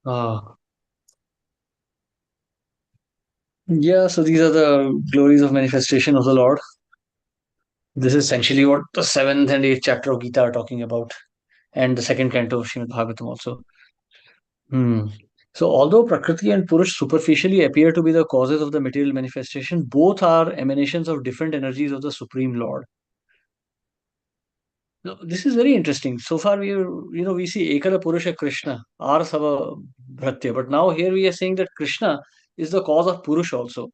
Uh, yeah, so these are the glories of manifestation of the Lord. This is essentially what the seventh and eighth chapter of Gita are talking about, and the second canto of Srimad Bhagavatam also. Hmm. So, although Prakriti and Purush superficially appear to be the causes of the material manifestation, both are emanations of different energies of the Supreme Lord. Now, this is very interesting. So far, we see Ekada Purusha Krishna, Arsava Bhratya, but now here we are saying that Krishna is the cause of Purush also.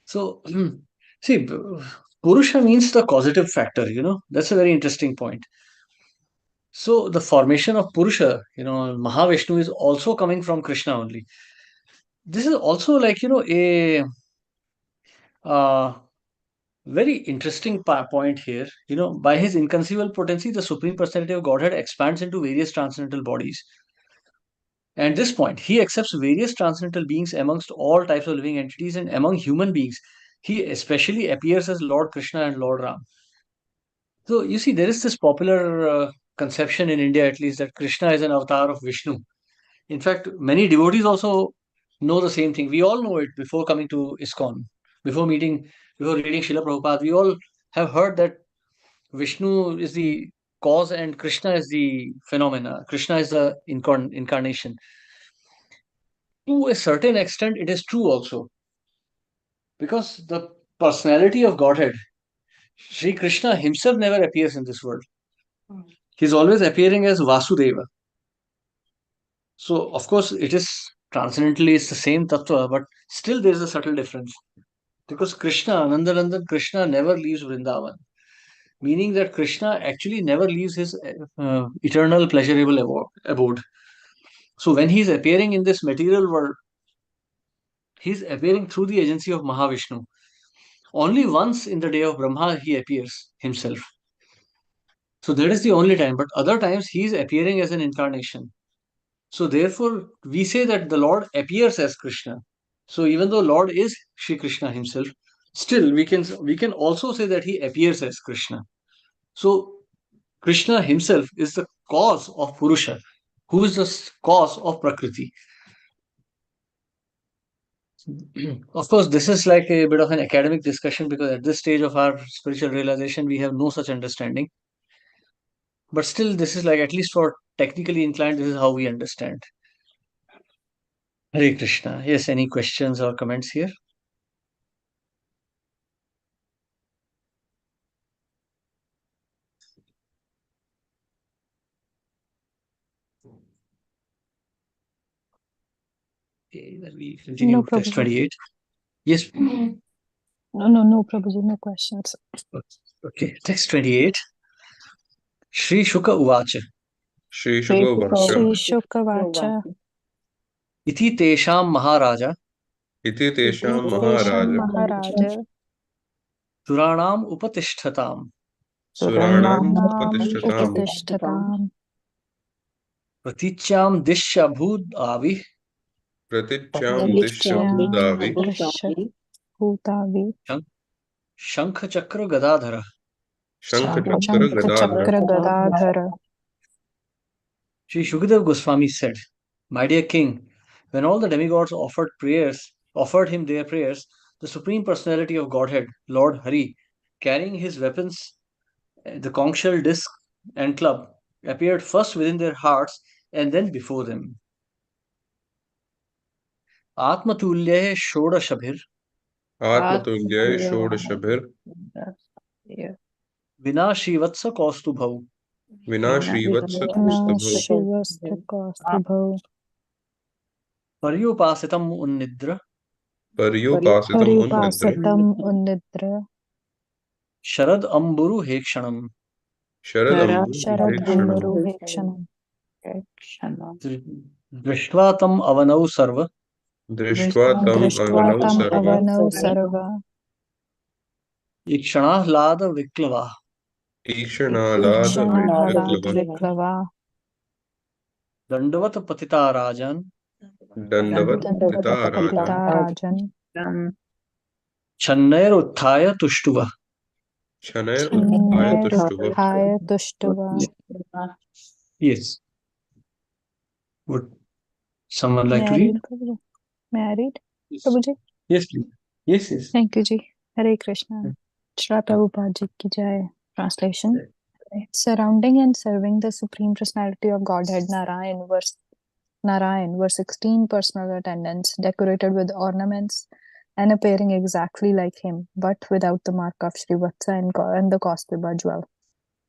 So, see, Purusha means the causative factor, that's a very interesting point. So, the formation of Purusha, Mahavishnu is also coming from Krishna only. This is also like, a uh, very interesting point here. By his inconceivable potency, the Supreme Personality of Godhead expands into various transcendental bodies. At this point, he accepts various transcendental beings amongst all types of living entities and among human beings. He especially appears as Lord Krishna and Lord Ram. So you see, there is this popular conception in India, at least, that Krishna is an avatar of Vishnu. In fact, many devotees also know the same thing. We all know it before coming to ISKCON, before meeting, before reading Srila Prabhupada. We all have heard that Vishnu is the cause and Krishna is the phenomena. Krishna is the incarnation. To a certain extent, it is true also, because the personality of Godhead, Sri Krishna himself never appears in this world. He's always appearing as Vasudeva. So, of course, it is transcendently it's the same tattva, but still there is a subtle difference. Because Krishna, Anandanandan Krishna never leaves Vrindavan, meaning that Krishna actually never leaves his eternal pleasurable abode. So, when he is appearing in this material world, he is appearing through the agency of Mahavishnu. Only once in the day of Brahma he appears himself. So that is the only time, but other times he is appearing as an incarnation. So therefore, we say that the Lord appears as Krishna. So even though Lord is Shri Krishna himself, still we can also say that he appears as Krishna. So Krishna himself is the cause of Purusha, who is the cause of Prakriti. Of course, this is like a bit of an academic discussion because at this stage of our spiritual realization, we have no such understanding. But still, this is like, at least for technically inclined, this is how we understand. Hare Krishna. Yes, any questions or comments here? Okay, then we No, continue. Text Prabhuji. 28. Yes. No, Prabhuji, no questions. Okay, text 28. Shri Shuka Uvacha. Shri Shukavacha. Iti Tesham Maharaja. Iti Tesham Tesham Maharaja Maharaja. Suranam Upatishtatam. Suranam Nam Upatishtatam Upatishtatam. Praticham Dishya Bhud Avi. Praticham Dishya Bhudavi Drisha Bhutavi. Shankha Chakra Gadadhara. Shankha Chakra Shankha Gadadhara. Chakra Gadadhara. Shri Shukadev Goswami said, My dear king, when all the demigods offered him their prayers, the Supreme Personality of Godhead, Lord Hari, carrying his weapons, the conch shell disc and club, appeared first within their hearts and then before them. Atmatulya Shodashabhir. Atmatulyay Shodashabhir Vinashivatsa Kaustubhau. Vinashrivatsa Kaustabhau Shivastakastubhau. Paryupasitam Unnidra. Paryopasitam Unnidra Pariupasatam Unnidra. Sharad Amburu Hekshanam. Sharadambu Sharad Hekshanam Ambaru Hekshanam. Drishtva Avanau Sarva. Drishtva Tam Drishtva Avanau tam Sarva avanau sarva. Ikshanah Viklava. Ikshanalada Ikshanahalad Viklava Viklava. Dandavat Patita Rajan. Dandavat Patita Patita Rajan Rajan. Channair Uthaya Tushtuva. Chanair Uthaya Tushtuva Uttaya Tushtuva. Yes. Would someone like to May I read? read, Prabhuji? May I read, Yes. Prabhuji? Yes, please. Yes, yes. Thank you, Ji. Hare Krishna. Shra Prabhupada Ji ki jai. Translation. Surrounding and serving the Supreme Personality of Godhead, Narayan were 16 personal attendants, decorated with ornaments and appearing exactly like him, but without the mark of Srivatsa and the Kaustuba jewel.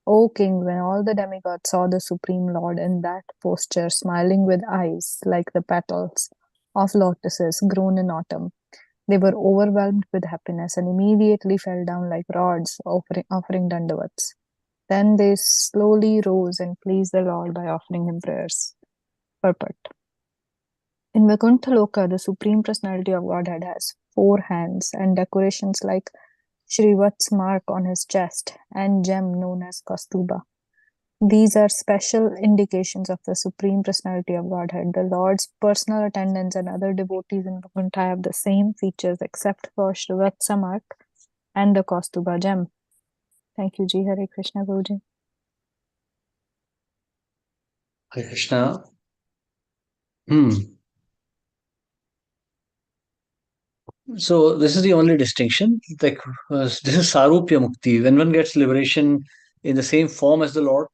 O king, when all the demigods saw the Supreme Lord in that posture, smiling with eyes like the petals of lotuses grown in autumn, they were overwhelmed with happiness and immediately fell down like rods, offering dandavats. Then they slowly rose and pleased the Lord by offering him prayers. Purport. In Vaikuntha Loka, the Supreme Personality of Godhead has 4 hands and decorations like Srivat's mark on his chest and gem known as Kaustubha. These are special indications of the Supreme Personality of Godhead. The Lord's personal attendants and other devotees in Vaikuntha have the same features except for Srivatsa mark and the Kaustubha gem. Thank you, Ji. Hare Krishna, Guruji. Hare Krishna. Hmm. So this is the only distinction. Like this is Sarupya Mukti. When one gets liberation in the same form as the Lord,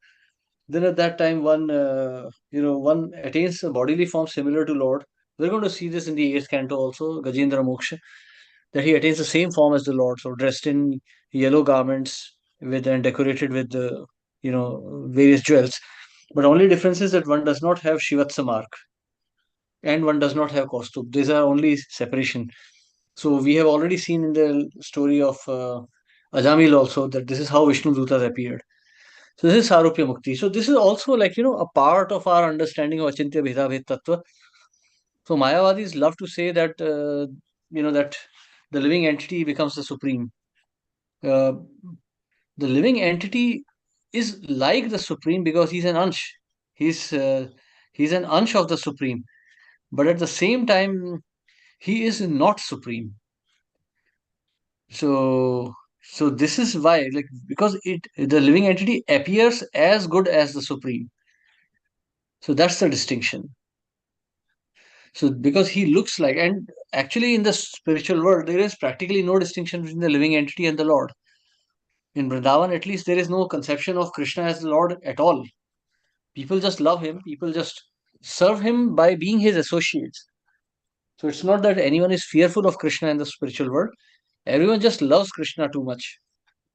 then at that time one attains a bodily form similar to Lord. We're going to see this in the 8th canto also, Gajendra Moksha, that he attains the same form as the Lord. So dressed in yellow garments with and decorated with the various jewels. But only difference is that one does not have Shivatsa mark and one does not have Kaustubh. These are only separation. So we have already seen in the story of Ajamil also that this is how Vishnu Dutas appeared. So this is Sarupya Mukti. So this is also like, a part of our understanding of Achintya Bheda Tattva. So Mayavadis love to say that, that the living entity becomes the supreme. Uh, the living entity is like the supreme because he's an ansh. He's, uh, he's an ansh of the supreme. But at the same time, he is not supreme. So this is why, like, because the living entity appears as good as the supreme. So that's the distinction. So because he looks like, and actually in the spiritual world, there is practically no distinction between the living entity and the Lord. In Vrindavan, at least, there is no conception of Krishna as the Lord at all. People just love him. People just serve him by being his associates. So it's not that anyone is fearful of Krishna in the spiritual world. Everyone just loves Krishna too much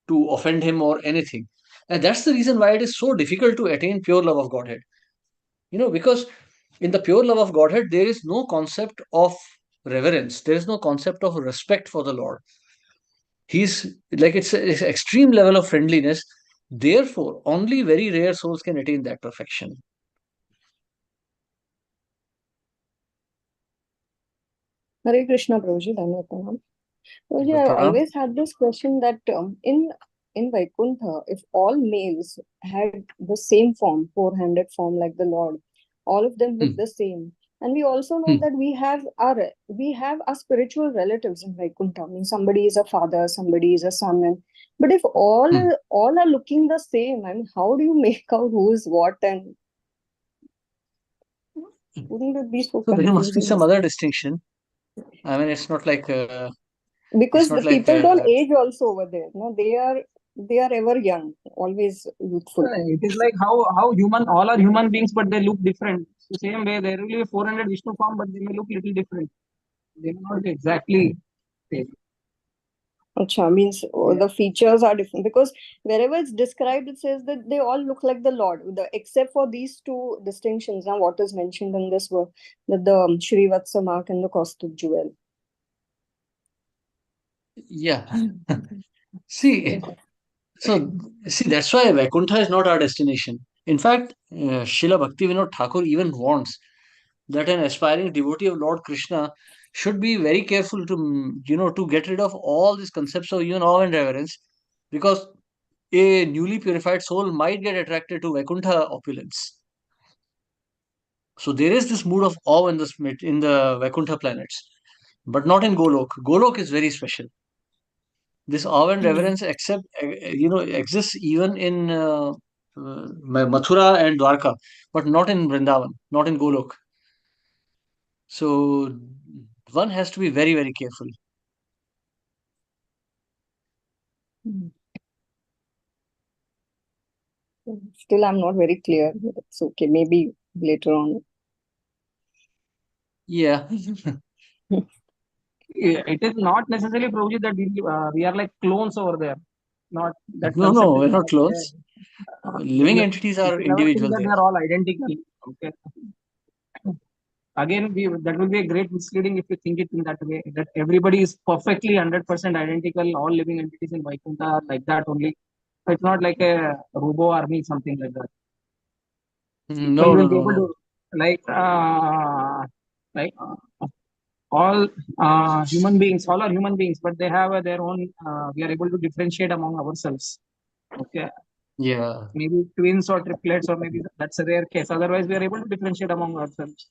to offend him or anything. And that's the reason why it is so difficult to attain pure love of Godhead. Because in the pure love of Godhead, there is no concept of reverence, there is no concept of respect for the Lord. He's like it's an extreme level of friendliness. Therefore, only very rare souls can attain that perfection. Hare Krishna, Prabhuji. Dhanyavad Pranam. Prabhuji, I Pranam. always had this question that in Vaikuntha, if all males had the same form, four-handed form like the Lord, all of them look the same. And we also know that we have our spiritual relatives in Vaikuntha. I mean, somebody is a father, somebody is a son, but if all are looking the same, I mean, how do you make out who is what, and wouldn't it be so So there must be confusing? some other distinction. I mean, it's not like Because the not like people don't age also over there. No, they are ever young, always youthful. It is like how all are human beings, but they look different. The same way, there will be a 400 Vishnu form, but they may look little different. They may not be exactly same. Acha, means the features are different, because wherever it's described, it says that they all look like the Lord, except for these two distinctions. Now, what is mentioned in this word, that the Srivatsa mark and the Kaustubh jewel. Yeah. See, that's why Vaikuntha is not our destination. In fact, Srila Bhaktivinoda Thakur even warns that an aspiring devotee of Lord Krishna should be very careful to get rid of all these concepts of even awe and reverence, because a newly purified soul might get attracted to Vaikuntha opulence. So there is this mood of awe in the Vaikuntha planets, but not in Golok. Golok is very special. This awe and reverence exists even in Mathura and Dwarka, but not in Vrindavan, not in Golok. So one has to be very, very careful. Still, I'm not very clear. But it's okay. Maybe later on. Yeah. It is not necessarily Prabhuji that we are like clones over there. Not that No, concept no, is we're not not there. clones. Living entities We are should never think individual that there. they are all identical. Okay. Again, that will be a great misleading if you think it in that way, that everybody is perfectly 100% identical, all living entities in Vaikuntha are like that only. So it's not like a robo army, something like that. People No, no, will be no, able no. to, like, all human beings, all are human beings, but they have their own, we are able to differentiate among ourselves. Okay. Yeah. Maybe twins or triplets, or maybe that's a rare case. Otherwise, we are able to differentiate among ourselves.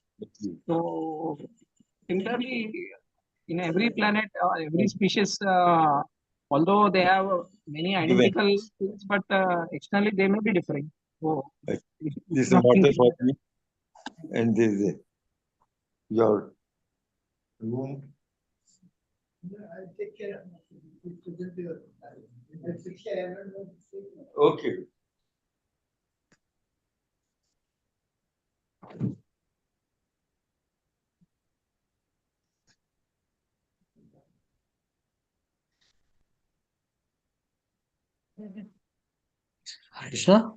So, similarly, in every planet, every species, although they have many identical things, but externally they may be different. So, Right. we should This is not think water like for that. me, and this is your room. Okay. Hare Krishna.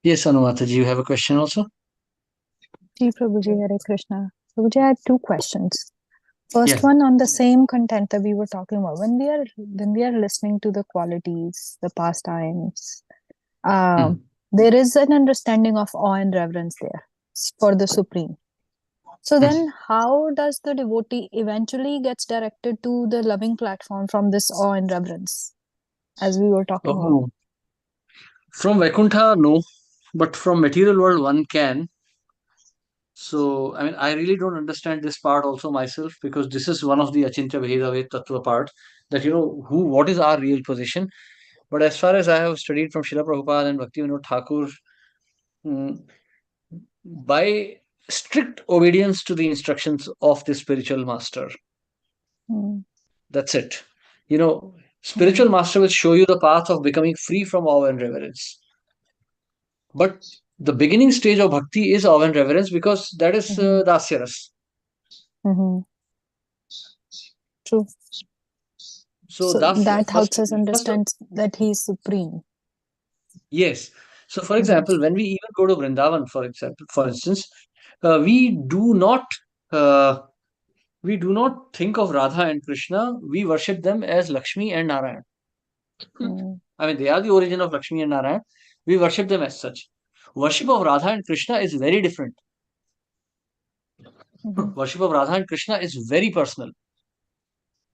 Yes, Anumataji, you have a question also? Ji Prabhuji, Hare Krishna. Prabhuji, I had two questions. First Yeah. one on the same content that we were talking about. When we are listening to the qualities, the pastimes, there is an understanding of awe and reverence there for the Supreme. So then how does the devotee eventually gets directed to the loving platform from this awe and reverence, as we were talking about? Oh, from Vaikuntha, no, but from material world, one can. So, I mean, I really don't understand this part also myself, because this is one of the Achintya Bheda Ved Tattva part, that, what is our real position. But as far as I have studied from Srila Prabhupada and Bhaktivinoda Thakur, mm, by strict obedience to the instructions of the spiritual master, Mm. that's it. Spiritual master will show you the path of becoming free from awe and reverence. But the beginning stage of bhakti is awe and reverence, because that is dasya ras. Mm-hmm. True. So So that's that helps first. us understand that he is supreme. Yes. So, for example, when we even go to Vrindavan, for instance, we do not uh, think of Radha and Krishna. We worship them as Lakshmi and Narayan. I mean, they are the origin of Lakshmi and Narayan. We worship them as such. Worship of Radha and Krishna is very different. Worship of Radha and Krishna is very personal.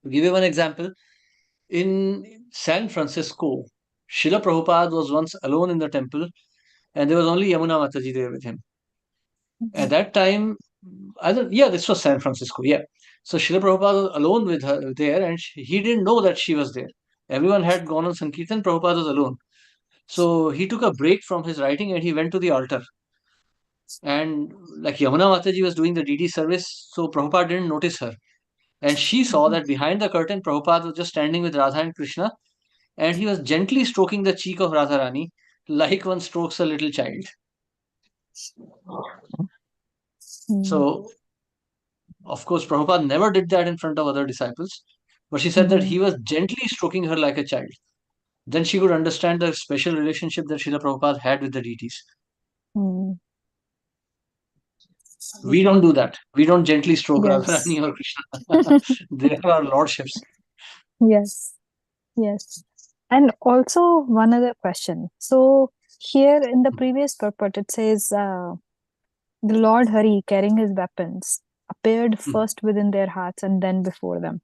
To give you one example, in San Francisco, Srila Prabhupada was once alone in the temple, and there was only Yamuna Mataji there with him. At that time, this was San Francisco, yeah. So Srila Prabhupada was alone with her there, and he didn't know that she was there. Everyone had gone on Sankirtan, Prabhupada was alone. So he took a break from his writing and he went to the altar. And like Yamuna Mataji was doing the DD service, so Prabhupada didn't notice her. And she saw that behind the curtain, Prabhupada was just standing with Radha and Krishna, and he was gently stroking the cheek of Radharani like one strokes a little child. So, of course, Prabhupada never did that in front of other disciples, but she said that he was gently stroking her like a child. Then she could understand the special relationship that Srila Prabhupada had with the deities. We don't do that. We don't gently stroke Radharani or Krishna. They are our lordships. Yes. And also one other question. So here in the previous purport, it says the Lord Hari, carrying his weapons, appeared first within their hearts and then before them.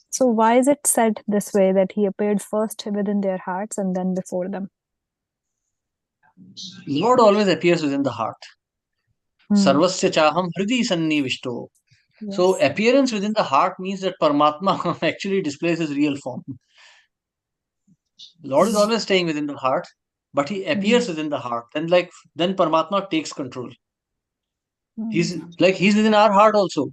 So why is it said this way, that he appeared first within their hearts and then before them? Lord always appears within the heart. Sarvasya chaham hridi sannivishto. So appearance within the heart means that Paramatma actually displays his real form. Lord is always staying within the heart, but he appears within the heart. Then Paramatma takes control. He's within our heart also,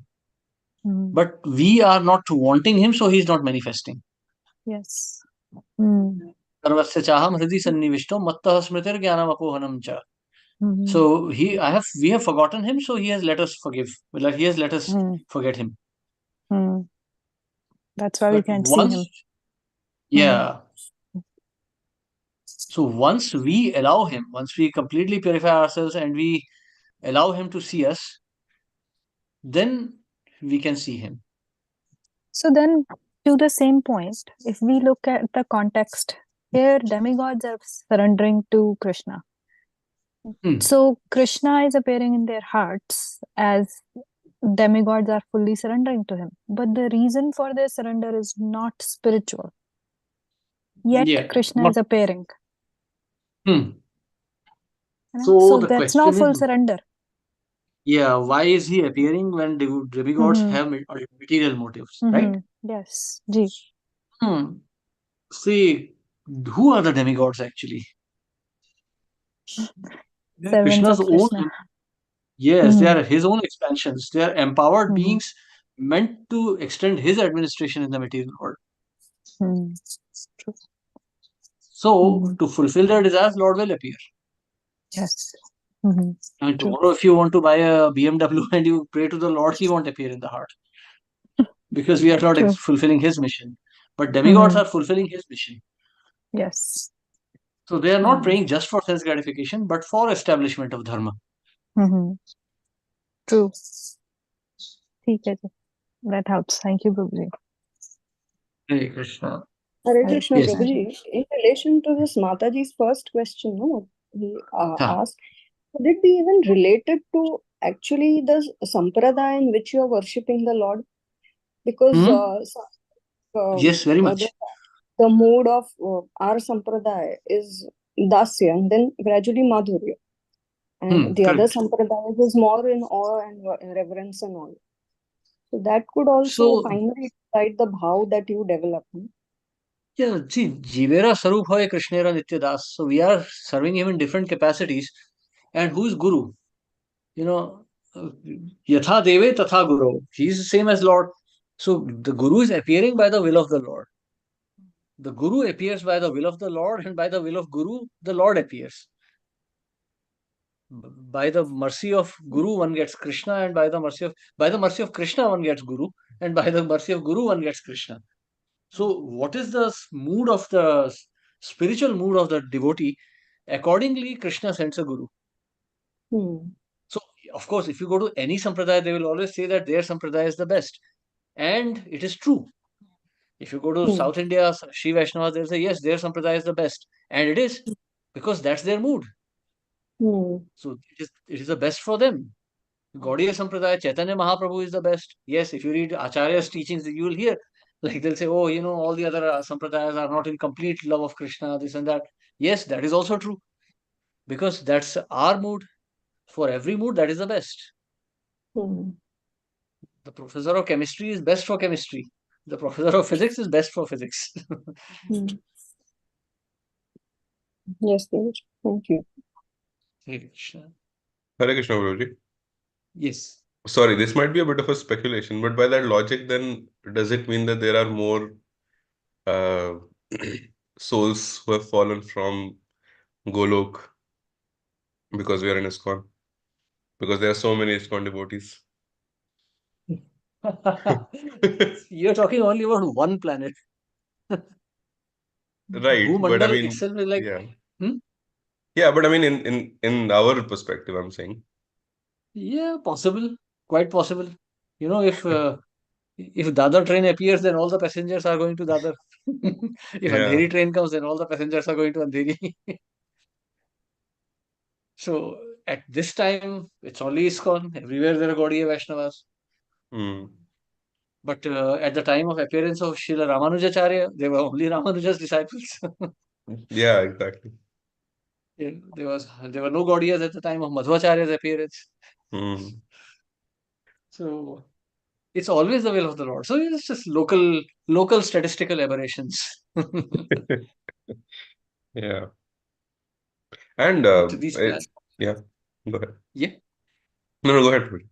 Mm. but we are not wanting him, so he's not manifesting. Yes. Mm. Sarvasya chaham hridi sannivishto mattah smritir jnanam apohanam cha. Mhm. So we have forgotten him, so he has let us forgive. Like he has let us Mm. forget him. Mm. That's why we But can't see him. yeah. So once we allow him, once we completely purify ourselves and we allow him to see us, then we can see him. So then, to the same point, if we look at the context, here demigods are surrendering to Krishna. Hmm. So Krishna is appearing in their hearts as demigods are fully surrendering to him. But the reason for their surrender is not spiritual. Yet Yeah. Krishna is appearing. Hmm. You know? So So the that's not question full is, surrender. yeah, why is he appearing when demigods Mhm. have material motives, right? Mhm. Yes. Ji. See, who are the demigods actually? They are Servants Krishna's of own, Krishna. yes, they Mhm. are his own expansions. They are empowered Mhm. beings meant to extend his administration in the material world. Mhm. True. So, Mhm. to fulfill their desires, Lord will appear. Yes. Mhm. I mean, True. tomorrow, if you want to buy a BMW and you pray to the Lord, he won't appear in the heart because we are not True. fulfilling his mission. But demigods Mhm. are fulfilling his mission. Yes. So, they are not Mhm. praying just for sense gratification, but for establishment of dharma. Mhm. True. ठीक है जी. That helps. Thank you, Prabhuji. Hare Krishna. Hare Hare Krishna, Yes. Prabhuji. In relation to this Mataji's first question, no, he Huh. asked, could it be even related to actually the sampradaya in which you are worshipping the Lord? Because Yes, very much. the mode of our sampradaya is dasya and then gradually madhurya. And the other Correct. sampradayas is more in awe and reverence and all. So that could also So, finally decide the bhav that you develop. yeah, see, Jivera Sarup Hoy Krishnera Nityadas. So we are serving him in different capacities. And who is Guru? You know, Yatha Deve Tatha Guru. He is the same as Lord. So the Guru is appearing by the will of the Lord. The Guru appears by the will of the Lord, and by the will of Guru, the Lord appears. By the mercy of Guru, one gets Krishna, and by the mercy of Krishna, one gets Guru, and by the mercy of Guru, one gets Krishna. So, what is the mood of the spiritual mood of the devotee? Accordingly, Krishna sends a guru. So, of course, if you go to any sampradaya, they will always say that their sampradaya is the best. And it is true. If you go to South India, Sri Vaishnavas, they'll say, yes, their sampradaya is the best. And it is, because that's their mood. So, it is the best for them. Gaudiya Sampradaya, Chaitanya Mahaprabhu is the best. Yes, if you read Acharya's teachings, you will hear. Like they'll say, oh, all the other Sampradayas are not in complete love of Krishna, this and that. Yes, that is also true. Because that's our mood. For every mood, that is the best. The professor of chemistry is best for chemistry. The professor of physics is best for physics. Yes, Devaj. Thank you. Hare Krishna. Hare Krishna, Prabhuji. Yes. Sorry, this might be a bit of a speculation, but by that logic, then does it mean that there are more uh, souls who have fallen from Golok because we are in ISKCON? Because there are so many ISKCON devotees. You're talking only about one planet. Right, but I Bhumandal mean, itself is like, yeah. Yeah, but I mean, in our perspective, I'm saying. yeah, possible, quite possible. If Dadar train appears, then all the passengers are going to Dadar. If Yeah. Andheri train comes, then all the passengers are going to Andheri. So at this time, it's only ISKCON. Everywhere there are Gaudiya Vaishnavas. But at the time of appearance of Srila Ramanujacharya, they were only Ramanuja's disciples. Yeah, exactly. There were no Gaudiyas at the time of Madhvacharya's appearance. So it's always the will of the Lord. So it's just local statistical aberrations. Yeah. And But these plans, yeah, go ahead. yeah. No, no, go ahead, Prabhuji.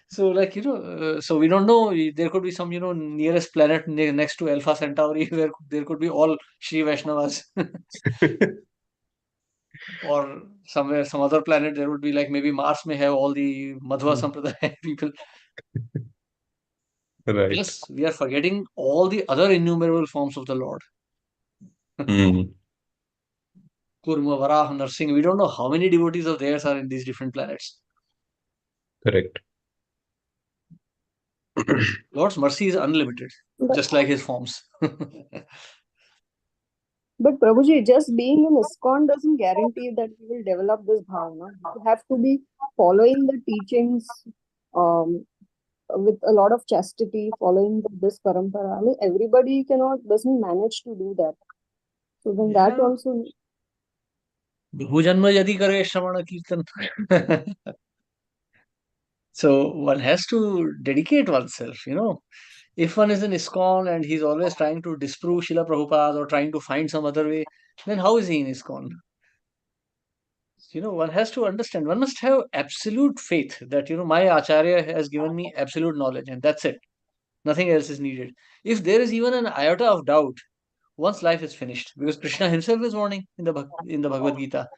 So, like, so we don't know. There could be some, nearest planet next to Alpha Centauri where there could be all Sri Vaishnavas. Or somewhere, some other planet, there would be like maybe Mars may have all the Madhva Sampradaya people. Right. Plus, we are forgetting all the other innumerable forms of the Lord. Mm. Kurma, Varaha, Narsingh. We don't know how many devotees of theirs are in these different planets. Correct. Lord's mercy is unlimited, But, just like his forms. but Prabhuji, just being in ISKCON doesn't guarantee that we will develop this bhavana. You have to be following the teachings with a lot of chastity, following this parampara. I mean, everybody doesn't manage to do that. So then that Yeah. also. Bhujanma yadi kare Shravana Kirtan. So one has to dedicate oneself, If one is in ISKCON and he's always trying to disprove Srila Prabhupada or trying to find some other way, then how is he in ISKCON? One has to understand, one must have absolute faith that, my Acharya has given me absolute knowledge and that's it. Nothing else is needed. If there is even an iota of doubt, one's life is finished because Krishna himself is warning in the Bhagavad Gita.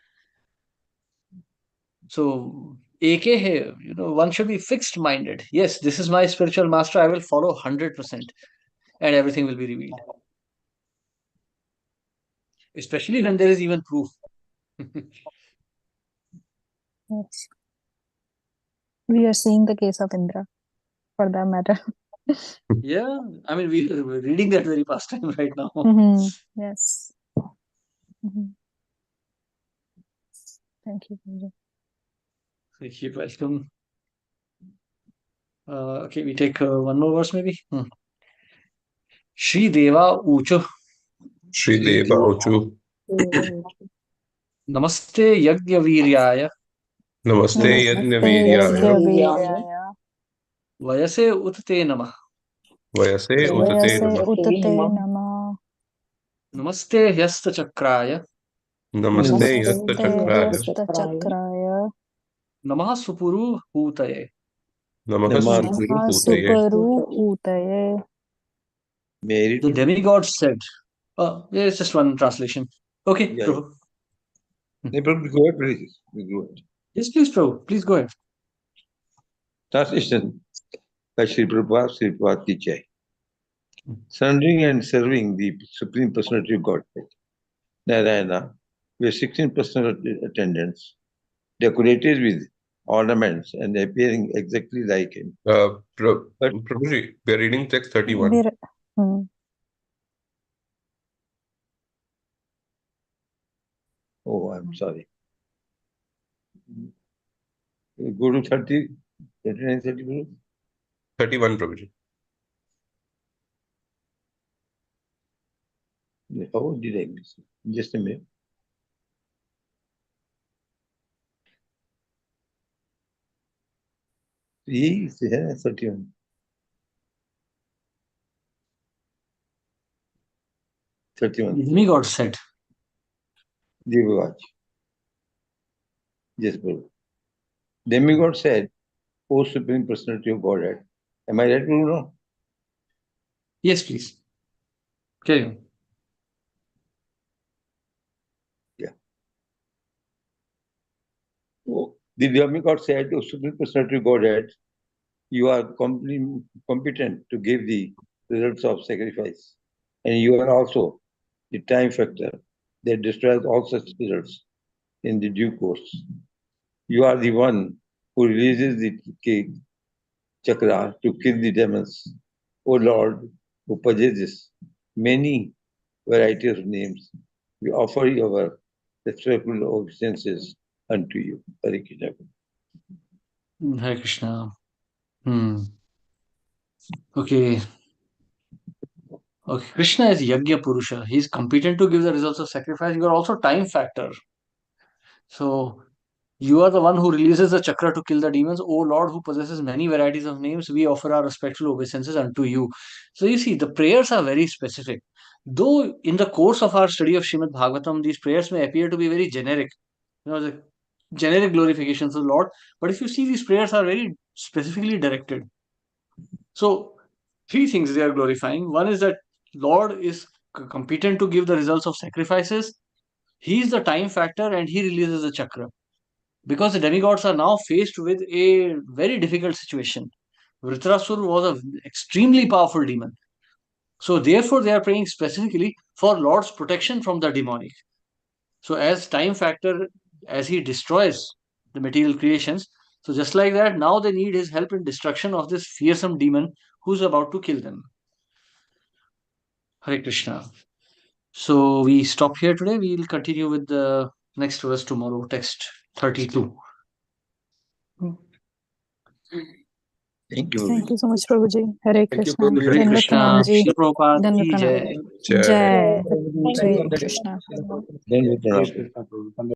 So, AK hai, one should be fixed minded. Yes, this is my spiritual master. I will follow 100% and everything will be revealed. Especially when there is even proof. Yes. We are seeing the case of Indra, for that matter. Yeah, I mean, we're reading that very pastime right now. Yes. Thank you, Prabhuji. You're welcome. Okay, we take one more verse maybe. Shri Deva Uchu. Shri Deva Uchu. Namaste Yajna Viryaya. Namaste Yajna Viryaya. Yajnaviryaya. Vayase Uttate Namah. Vayase Utate Vayase Namah. Uttate Namah. Namaste Hyasta Chakraya. Namaste Yasta Namaste Chakraya. Hasta Chakraya. Namaha Supuru Hutaye. Namaha Namaha Supuru Putaye. Suparu Utaye. Mary The demigod said, there's just one translation. Okay, Yeah. Prabhu. No, Prabhu, go ahead, please. Go ahead. Yes, please, Prabhu. Please go ahead. Translation by Sri Prabhupada, Sri Prabhupada Ki Jai. Surrendering and serving the Supreme Personality of Godhead, Narayana, with 16 personal attendants, decorated with ornaments and appearing exactly like him. Prabhuji, we are reading text 31. Oh, I'm sorry. Go to 30, 39, 30. 31, Prabhuji. How did I miss it? Just a minute. Yes, 31. The demigod said. Devagaj. Yes, Prabhu. Demigod said, O Supreme Personality of Godhead. Am I right, Prabhu? No? Yes, please. Carry on. Yeah. Oh, the demigod said, O Supreme Personality of Godhead, you are competent to give the results of sacrifice. And you are also the time factor that destroys all such results in the due course. You are the one who releases the chakra to kill the demons. O Lord, who possesses many varieties of names, we offer our respectful obeisances unto you. Hare Krishna. Hare Krishna. Okay. Okay. Krishna is Yajna Purusha. He's competent to give the results of sacrifice. You are also time factor. So you are the one who releases the chakra to kill the demons. O Lord, who possesses many varieties of names, we offer our respectful obeisances unto you. So you see, the prayers are very specific. Though in the course of our study of Srimad Bhagavatam, these prayers may appear to be very generic. generic glorifications of the Lord. But if you see, these prayers are very specifically directed. So, three things they are glorifying. One is that Lord is competent to give the results of sacrifices. He is the time factor and he releases the chakra. Because the demigods are now faced with a very difficult situation. Vritrasur was an extremely powerful demon. So therefore they are praying specifically for Lord's protection from the demonic. So as time factor, as he destroys the material creations, so just like that, now they need his help in destruction of this fearsome demon who's about to kill them. Hare Krishna. So we stop here today. We will continue with the next verse tomorrow, text 32. Thank you. Thank you so much, Prabhuji. Hare Thank you, Krishna. Prabhuji. Hare Krishna. Dandakananji. Shri Prabhupada ki Dandakanand. jai. Jai. Thank Jai you. Krishna. Then we can-